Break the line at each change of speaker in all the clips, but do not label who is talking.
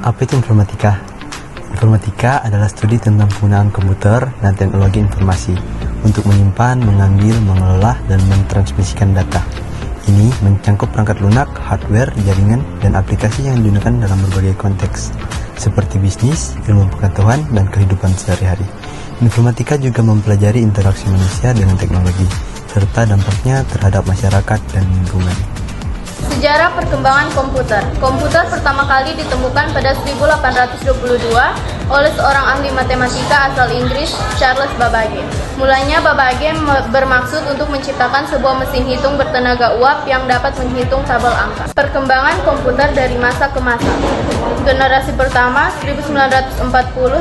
Apa itu informatika? Informatika adalah studi tentang penggunaan komputer dan teknologi informasi untuk menyimpan, mengambil, mengelola, dan mentransmisikan data. Ini mencangkup perangkat lunak, hardware, jaringan, dan aplikasi yang digunakan dalam berbagai konteks, seperti bisnis, ilmu pengetahuan, dan kehidupan sehari-hari. Informatika juga mempelajari interaksi manusia dengan teknologi, serta dampaknya terhadap masyarakat dan lingkungan.
Sejarah perkembangan komputer. Komputer pertama kali ditemukan pada 1822 oleh seorang ahli matematika asal Inggris, Charles Babbage. Mulanya Babbage bermaksud untuk menciptakan sebuah mesin hitung bertenaga uap yang dapat menghitung tabel angka. Perkembangan komputer dari masa ke masa. Generasi pertama 1940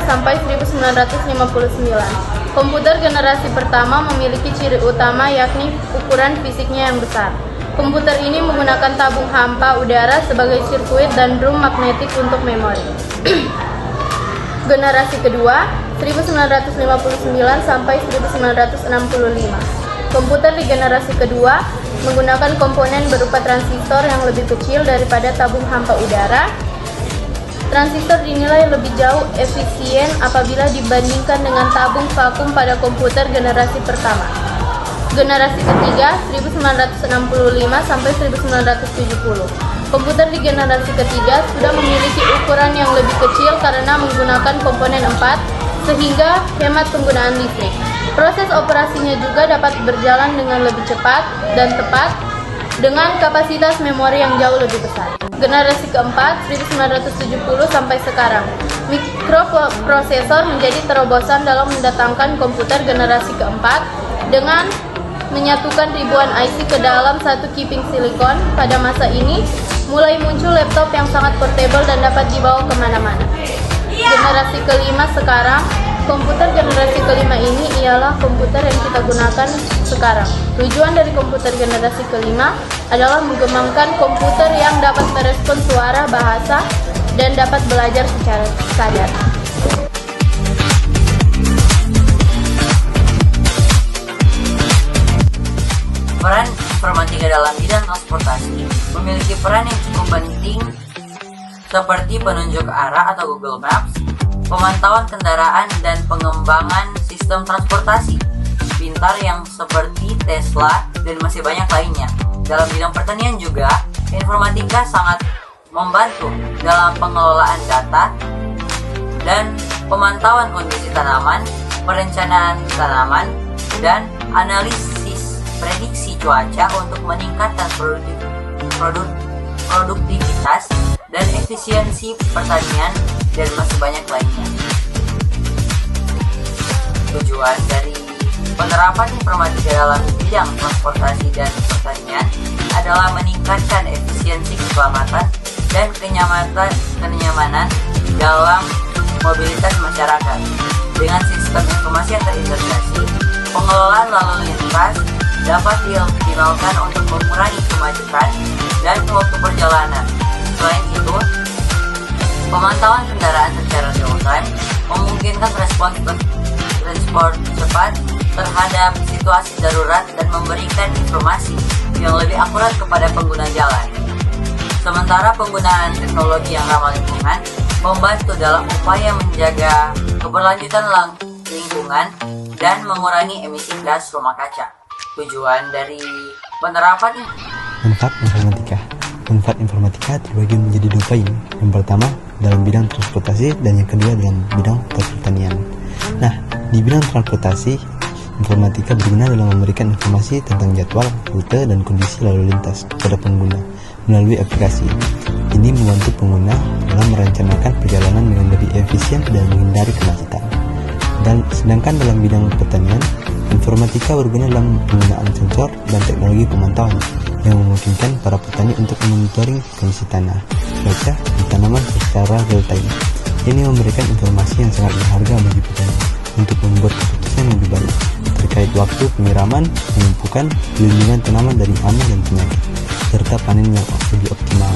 sampai 1959. Komputer generasi pertama memiliki ciri utama yakni ukuran fisiknya yang besar. Komputer ini menggunakan tabung hampa udara sebagai sirkuit dan drum magnetik untuk memori. Generasi kedua 1959 sampai 1965. Komputer di generasi kedua menggunakan komponen berupa transistor yang lebih kecil daripada tabung hampa udara. Transistor dinilai lebih jauh efisien apabila dibandingkan dengan tabung vakum pada komputer generasi pertama. Generasi ketiga 1965 sampai 1970. Komputer di generasi ketiga sudah memiliki ukuran yang lebih kecil karena menggunakan komponen 4 sehingga hemat penggunaan listrik. Proses operasinya juga dapat berjalan dengan lebih cepat dan tepat dengan kapasitas memori yang jauh lebih besar. Generasi keempat 1970 sampai sekarang. Mikroprosesor menjadi terobosan dalam mendatangkan komputer generasi keempat dengan menyatukan ribuan IC ke dalam satu kiping silikon. Pada masa ini, mulai muncul laptop yang sangat portable dan dapat dibawa kemana-mana. Generasi kelima sekarang, komputer generasi kelima ini ialah komputer yang kita gunakan sekarang. Tujuan dari komputer generasi kelima adalah mengembangkan komputer yang dapat merespon suara, bahasa, dan dapat belajar secara sadar.
Peran informatika dalam bidang transportasi memiliki peran yang cukup penting seperti penunjuk arah atau Google Maps, pemantauan kendaraan, dan pengembangan sistem transportasi pintar yang seperti Tesla dan masih banyak lainnya. Dalam bidang pertanian juga, informatika sangat membantu dalam pengelolaan data dan pemantauan kondisi tanaman, perencanaan tanaman, dan analisis prediksi cuaca untuk meningkatkan produktivitas dan efisiensi pertanian dan masih banyak lainnya. Tujuan dari penerapan informatika dalam bidang transportasi dan pertanian adalah meningkatkan efisiensi keselamatan dan kenyamanan dalam mobilitas masyarakat. Dengan sistem informasi yang terintegrasi, pengelolaan lalu lintas dapat dioptimalkan untuk mengurangi kemacetan dan waktu perjalanan. Selain itu, pemantauan kendaraan secara real-time memungkinkan respons cepat terhadap situasi darurat dan memberikan informasi yang lebih akurat kepada pengguna jalan. Sementara penggunaan teknologi yang ramah lingkungan membantu dalam upaya menjaga keberlanjutan lingkungan dan mengurangi emisi gas rumah kaca. Tujuan dari penerapan
Manfaat informatika. Manfaat informatika terbagi menjadi dua poin. Yang pertama dalam bidang transportasi dan yang kedua dalam bidang pertanian. Nah, di bidang transportasi, informatika berguna dalam memberikan informasi tentang jadwal, rute, dan kondisi lalu lintas kepada pengguna melalui aplikasi. Ini membantu pengguna dalam merencanakan perjalanan dengan lebih efisien dan menghindari kemacetan. Dan sedangkan dalam bidang pertanian, informatika berguna dalam penggunaan sensor dan teknologi pemantauan yang memungkinkan para petani untuk memonitoring kondisi tanah, cuaca, dan tanaman secara real time. Ini memberikan informasi yang sangat berharga bagi petani untuk membuat keputusan yang lebih baik terkait waktu penyiraman, pemupukan, pelindungan tanaman dari hama dan penyakit, serta panen yang lebih optimal.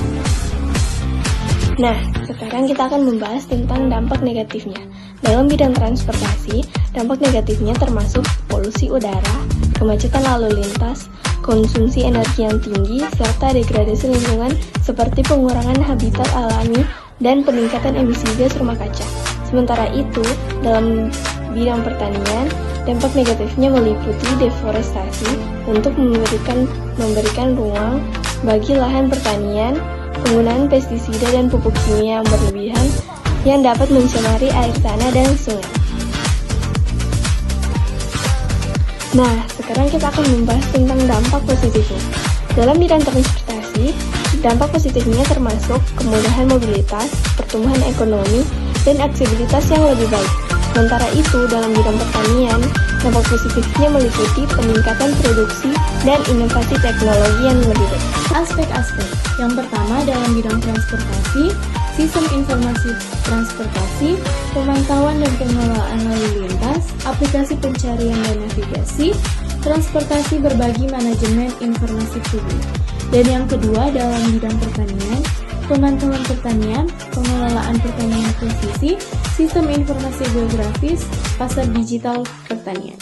Nah, sekarang kita akan membahas tentang dampak negatifnya. Dalam bidang transportasi, dampak negatifnya termasuk polusi udara, kemacetan lalu lintas, konsumsi energi yang tinggi, serta degradasi lingkungan seperti pengurangan habitat alami dan peningkatan emisi gas rumah kaca. Sementara itu, dalam bidang pertanian, dampak negatifnya meliputi deforestasi untuk memberikan ruang bagi lahan pertanian, penggunaan pestisida dan pupuk kimia yang berlebihan yang dapat mencemari air tanah dan sungai. Nah, sekarang kita akan membahas tentang dampak positifnya. Dalam bidang transportasi, dampak positifnya termasuk kemudahan mobilitas, pertumbuhan ekonomi, dan aksesibilitas yang lebih baik. Sementara itu, dalam bidang pertanian, dampak positifnya meliputi peningkatan produksi dan inovasi teknologi yang lebih baik.
Aspek-aspek. Yang pertama dalam bidang transportasi, sistem informasi transportasi, pemantauan dan pengelolaan lalu lintas, aplikasi pencarian dan navigasi, transportasi berbagi manajemen informasi publik. Dan yang kedua dalam bidang pertanian, pemantauan pertanian, pengelolaan pertanian presisi, sistem informasi geografis, pasar digital pertanian.